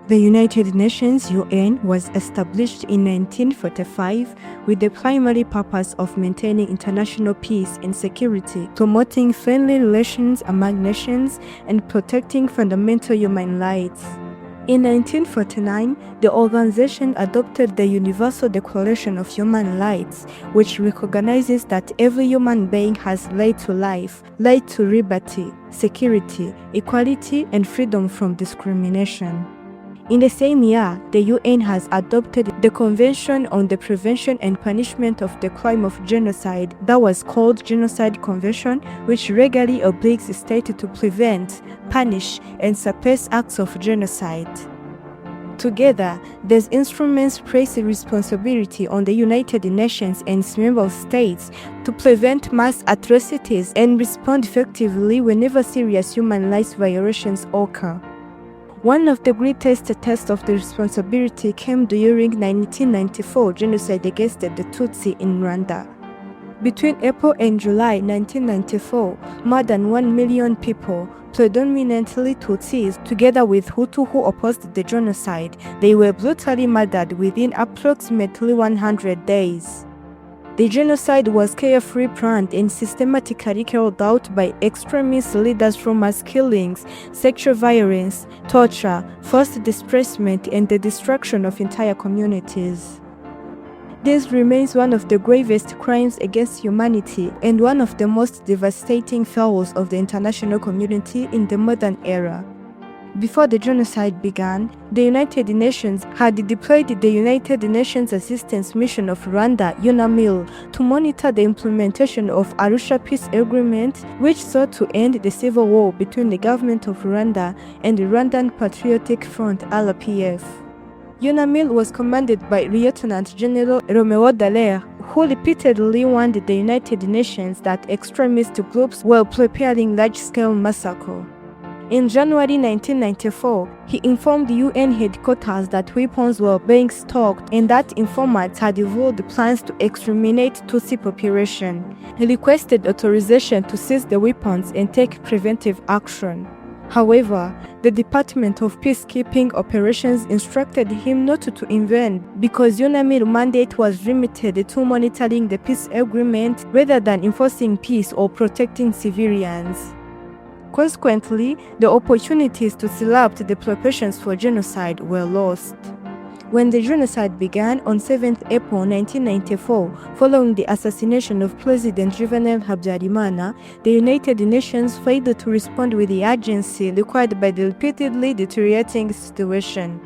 The United Nations (UN) was established in 1945 with the primary purpose of maintaining international peace and security, promoting friendly relations among nations, and protecting fundamental human rights. In 1949, the organization adopted the Universal Declaration of Human Rights, which recognizes that every human being has right to life, right to liberty, security, equality, and freedom from discrimination. In the same year, the UN has adopted the Convention on the Prevention and Punishment of the Crime of Genocide that was called Genocide Convention, which regularly obliges states to prevent, punish, and suppress acts of genocide. Together, these instruments place a responsibility on the United Nations and its member states to prevent mass atrocities and respond effectively whenever serious human rights violations occur. One of the greatest tests of the responsibility came during 1994 genocide against the Tutsi in Rwanda. Between April and July 1994, more than 1 million people, predominantly Tutsis, together with Hutu who opposed the genocide, they were brutally murdered within approximately 100 days. The genocide was carefully planned and systematically carried out by extremist leaders through mass killings, sexual violence, torture, forced displacement, and the destruction of entire communities. This remains one of the gravest crimes against humanity and one of the most devastating failures of the international community in the modern era. Before the genocide began, the United Nations had deployed the United Nations Assistance Mission of Rwanda (UNAMIL) to monitor the implementation of Arusha Peace Agreement, which sought to end the civil war between the government of Rwanda and the Rwandan Patriotic Front (RPF). UNAMIL was commanded by Lieutenant General Romeo Dallaire, who repeatedly warned the United Nations that extremist groups were preparing large-scale massacre. In January 1994, he informed the UN headquarters that weapons were being stocked and that informants had revealed plans to exterminate Tutsi population. He requested authorization to seize the weapons and take preventive action. However, the Department of Peacekeeping Operations instructed him not to intervene because UNAMIL mandate was limited to monitoring the peace agreement rather than enforcing peace or protecting civilians. Consequently, the opportunities to disrupt the preparations for genocide were lost. When the genocide began on 7 April 1994, following the assassination of President Juvenal Habyarimana, the United Nations failed to respond with the urgency required by the repeatedly deteriorating situation.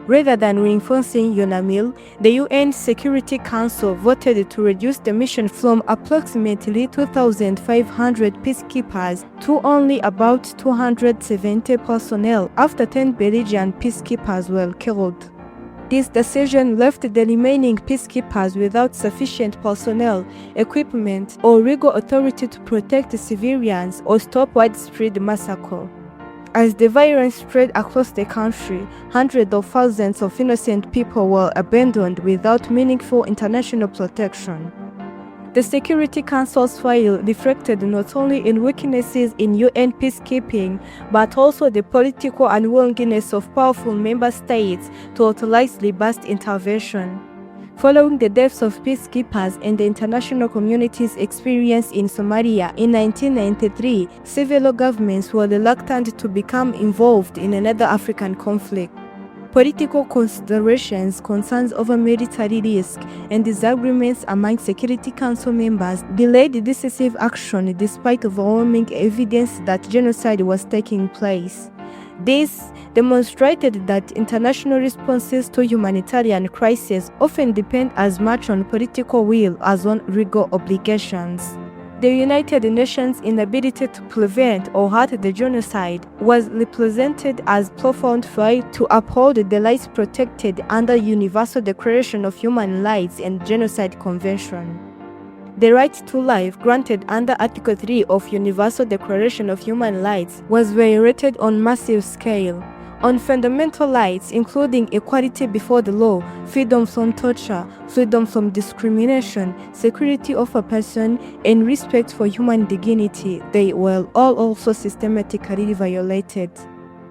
Rather than reinforcing UNAMIL, the UN Security Council voted to reduce the mission from approximately 2,500 peacekeepers to only about 270 personnel after 10 Belgian peacekeepers were killed. This decision left the remaining peacekeepers without sufficient personnel, equipment, or legal authority to protect civilians or stop widespread massacre. As the violence spread across the country, hundreds of thousands of innocent people were abandoned without meaningful international protection. The Security Council's failure reflected not only in weaknesses in UN peacekeeping, but also the political unwillingness of powerful member states to authorize robust intervention. Following the deaths of peacekeepers and the international community's experience in Somalia in 1993, several governments were reluctant to become involved in another African conflict. Political considerations, concerns over military risk, and disagreements among Security Council members delayed decisive action despite overwhelming evidence that genocide was taking place. This demonstrated that international responses to humanitarian crises often depend as much on political will as on legal obligations. The United Nations' inability to prevent or halt the genocide was represented as profound failure to uphold the rights protected under Universal Declaration of Human Rights and Genocide Convention. The right to life granted under Article 3 of Universal Declaration of Human Rights was violated on massive scale. On fundamental rights including equality before the law, freedom from torture, freedom from discrimination, security of a person, and respect for human dignity, they were all also systematically violated.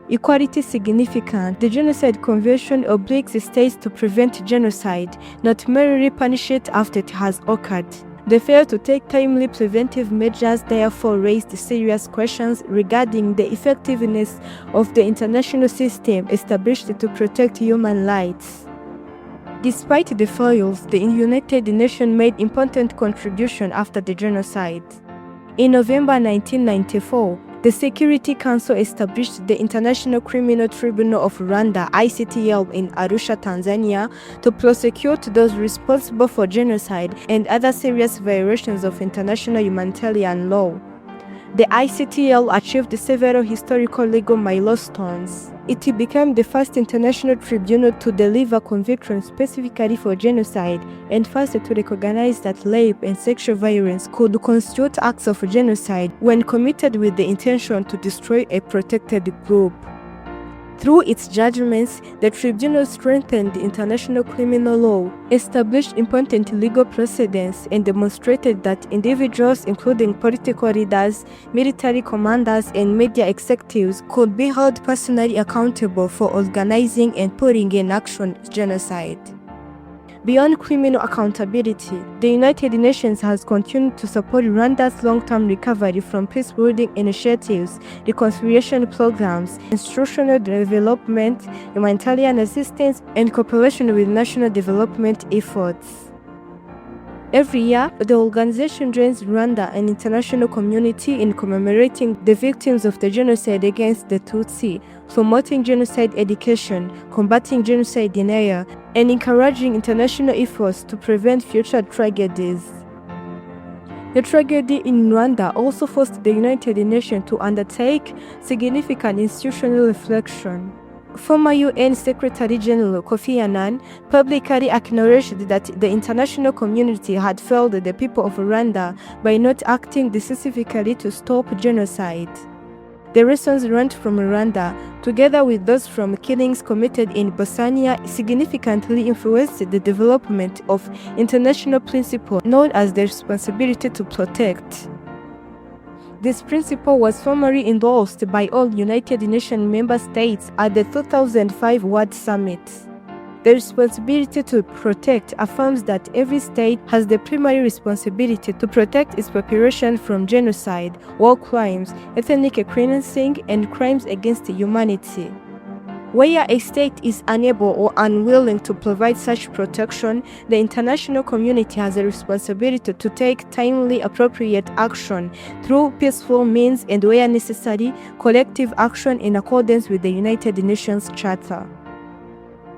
Equality significant. The Genocide Convention obliges states to prevent genocide, not merely punish it after it has occurred. The failure to take timely preventive measures therefore raised serious questions regarding the effectiveness of the international system established to protect human rights. Despite the failures, the United Nations made important contributions after the genocide. In November 1994, the Security Council established the International Criminal Tribunal of Rwanda (ICTR) in Arusha, Tanzania, to prosecute those responsible for genocide and other serious violations of international humanitarian law. The ICTR achieved several historical legal milestones. It became the first international tribunal to deliver convictions specifically for genocide and first to recognize that rape and sexual violence could constitute acts of genocide when committed with the intention to destroy a protected group. Through its judgments, the tribunal strengthened the international criminal law, established important legal precedents, and demonstrated that individuals, including political leaders, military commanders, and media executives, could be held personally accountable for organizing and putting in action genocide. Beyond criminal accountability, the United Nations has continued to support Rwanda's long-term recovery from peace-building initiatives, reconciliation programs, institutional development, humanitarian assistance, and cooperation with national development efforts. Every year, the organization joins Rwanda and international community in commemorating the victims of the genocide against the Tutsi, promoting genocide education, combating genocide denial, and encouraging international efforts to prevent future tragedies. The tragedy in Rwanda also forced the United Nations to undertake significant institutional reflection. Former UN Secretary General Kofi Annan publicly acknowledged that the international community had failed the people of Rwanda by not acting decisively to stop genocide. The lessons learned from Rwanda, together with those from killings committed in Bosnia, significantly influenced the development of international principle known as the responsibility to protect. This principle was formally endorsed by all United Nations member states at the 2005 World Summit. The responsibility to protect affirms that every state has the primary responsibility to protect its population from genocide, war crimes, ethnic cleansing, and crimes against humanity. Where a state is unable or unwilling to provide such protection, the international community has a responsibility to take timely, appropriate action through peaceful means and, where necessary, collective action in accordance with the United Nations Charter.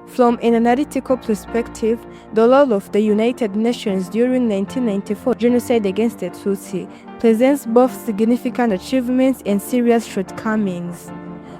From an analytical perspective, the role of the United Nations during 1994 genocide against the Tutsi presents both significant achievements and serious shortcomings.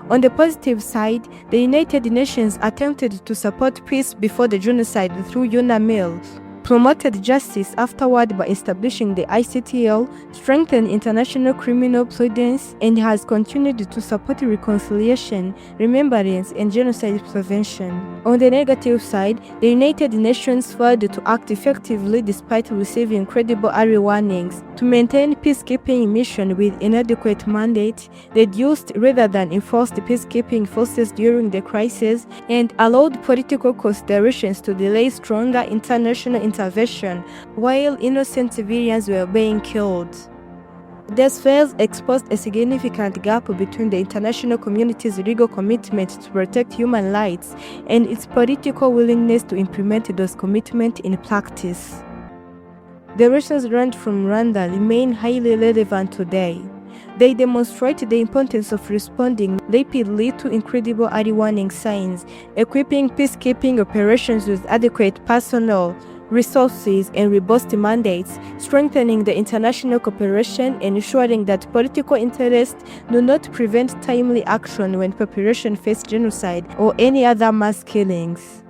On the positive side, the United Nations attempted to support peace before the genocide through UNAMIL, promoted justice afterward by establishing the ICTR, strengthened international criminal prudence, and has continued to support reconciliation, remembrance, and genocide prevention. On the negative side, the United Nations failed to act effectively despite receiving credible early warnings, to maintain peacekeeping mission with inadequate mandate, reduced rather than enforced peacekeeping forces during the crisis, and allowed political considerations to delay stronger international intervention while innocent civilians were being killed. These failures exposed a significant gap between the international community's legal commitment to protect human rights and its political willingness to implement those commitments in practice. The lessons learned from Rwanda remain highly relevant today. They demonstrate the importance of responding rapidly to incredible early warning signs, equipping peacekeeping operations with adequate personnel, resources, and robust mandates, strengthening the international cooperation, and ensuring that political interests do not prevent timely action when populations face genocide or any other mass killings.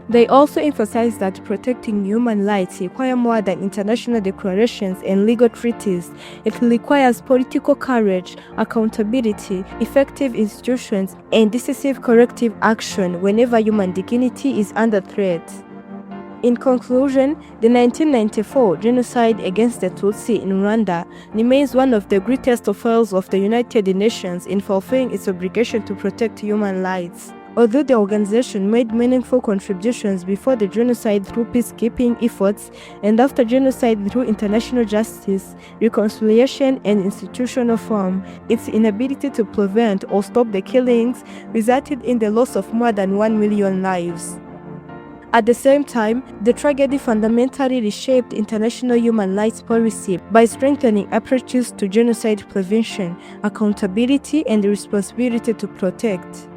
They also emphasize that protecting human rights requires more than international declarations and legal treaties. It requires political courage, accountability, effective institutions, and decisive corrective action whenever human dignity is under threat. In conclusion, the 1994 genocide against the Tutsi in Rwanda remains one of the greatest efforts of the United Nations in fulfilling its obligation to protect human rights. Although the organization made meaningful contributions before the genocide through peacekeeping efforts and after genocide through international justice, reconciliation, and institutional reform, its inability to prevent or stop the killings resulted in the loss of more than 1 million lives. At the same time, the tragedy fundamentally reshaped international human rights policy by strengthening approaches to genocide prevention, accountability, and the responsibility to protect.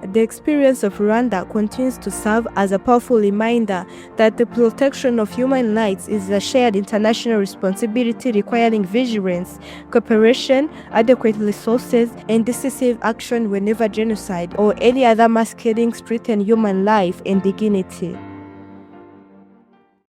The experience of Rwanda continues to serve as a powerful reminder that the protection of human rights is a shared international responsibility requiring vigilance, cooperation, adequate resources, and decisive action whenever genocide or any other mass killing threaten human life and dignity.